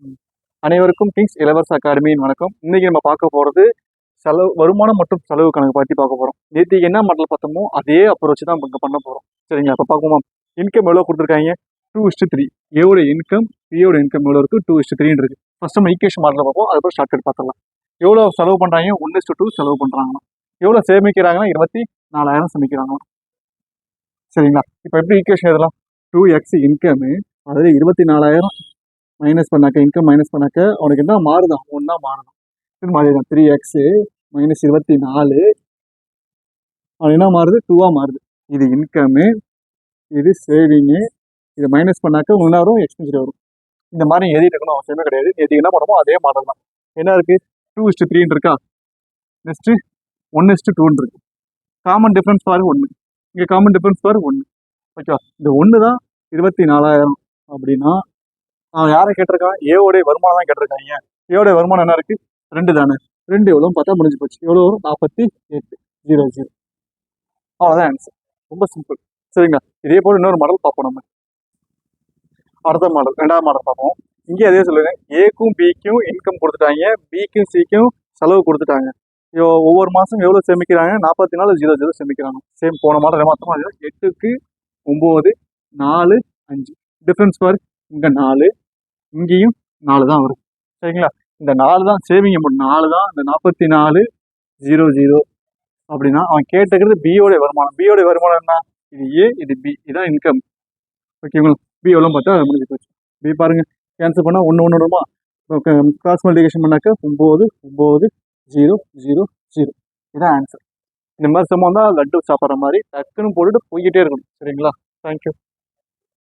ம். அனைவருக்கும் கிங்ஸ் இலவச அகாடமியின் வணக்கம். இன்னைக்கு நம்ம பார்க்க போகிறது வருமானம் மற்றும் செலவு கணக்கு பற்றி பார்க்க போகிறோம். நேற்றுக்கு என்ன மாடல் பார்த்தோமோ அதே அப்ரோச் தான் இங்கே பண்ண போகிறோம். சரிங்களா? இப்போ பார்ப்போமா? இன்கம் எவ்வளோ கொடுத்துருக்காங்க? 2:3. ஏவோட இன்கம் பியோட இன்கம் எவ்வளோ இருக்குது? 2:3 இருக்குது. ஃபர்ஸ்ட் நம்ம ஈக்குவேஷன் மாடலில் பார்ப்போம். அதுக்கப்புறம் ஷார்ட்கட் பார்த்துடலாம். எவ்வளோ செலவு பண்ணுறாங்க? 1:2 செலவு பண்ணுறாங்கன்னா எவ்வளோ சேமிக்கிறாங்கன்னா 24,000 சேமிக்கிறாங்க. சரிங்களா? இப்போ எப்படி ஈக்குவேஷன் எழுதலாம்? 2x இன்கம் அதாவது 24,000 மைனஸ் பண்ணாக்க இன்கம் மைனஸ் பண்ணாக்க அவனுக்கு என்ன மாறுதான்? ஒன்றா மாறுதான். மாறிதான் 3x மைனஸ் 24 அவன் என்ன மாறுது? 2ஆக மாறுது. இது இன்கம்மு, இது சேவிங்கு, இது மைனஸ் பண்ணாக்க முன்னாரும் எக்ஸ்பென்சிவ் வரும். இந்த மாதிரி எழுதிட்டு இருக்கணும் அவசியமே கிடையாது. எது என்ன பண்ணுமோ அதே மாடல் தான். என்ன இருக்குது? 2:3 இருக்கா? நெக்ஸ்ட்டு 1:2 இருக்கு. காமன் டிஃப்ரென்ஸ் பாரு 1. இங்கே காமன் டிஃப்ரென்ஸ் பாரு 1. ஓகேவா? இந்த 1 தான் 24,000 அப்படின்னா அவன் யாரை கேட்டிருக்கான்? ஏவோடைய வருமானம் தான் கேட்டிருக்காங்க. ஏவோடைய வருமானம் என்ன இருக்குது? 2 தானே. 2 எவ்வளோன்னு பார்த்தா முடிஞ்சு போச்சு. எவ்வளோ வரும்? 48,000. அவ்வளோதான் ஆன்சர். ரொம்ப சிம்பிள். சரிங்களா? இதே போல் இன்னொரு மாடல் பார்ப்போம். நம்ம அடுத்த மாடல், ரெண்டாவது மாடல் பார்ப்போம். இங்கே அதே சொல்லுவேன். ஏக்கும் பிக்கும் இன்கம் கொடுத்துட்டாங்க, பிக்கும் சிக்கும் செலவு கொடுத்துட்டாங்க. ஒவ்வொரு மாதம் எவ்வளோ சேமிக்கிறாங்க? 44,000 சேமிக்கிறாங்க. சேம் போன மாடல் மாற்றமா 8க்கு 9 4 5 டிஃப்ரென்ஸ் பாரு. இங்கே 4, இங்கேயும் 4 தான் வரும். சரிங்களா? இந்த 4 தான் சேவிங் அமௌண்ட். 4 தான் இந்த 44,000 அப்படின்னா அவன் கேட்டுக்கிறது பியோடைய வருமானம். பியோடைய வருமானம் என்ன? இது ஏ, இது பி, இதுதான் இன்கம். ஓகேங்களா? பி எவ்வளோ பார்த்தா அது முடிஞ்சு போச்சு. பி பாருங்க, கேன்சல் பண்ணால் 1 வருமா? கிராஸ் மல்டிபிகேஷன் பண்ணாக்க 9 9 0 0 0. இதுதான் ஆன்சர். இந்த மாதிரி சம்பவம் தான் லட்டு சாப்பிட்ற மாதிரி டக்குன்னு போட்டுட்டு போய்கிட்டே இருக்கணும். சரிங்களா? தேங்க்யூ.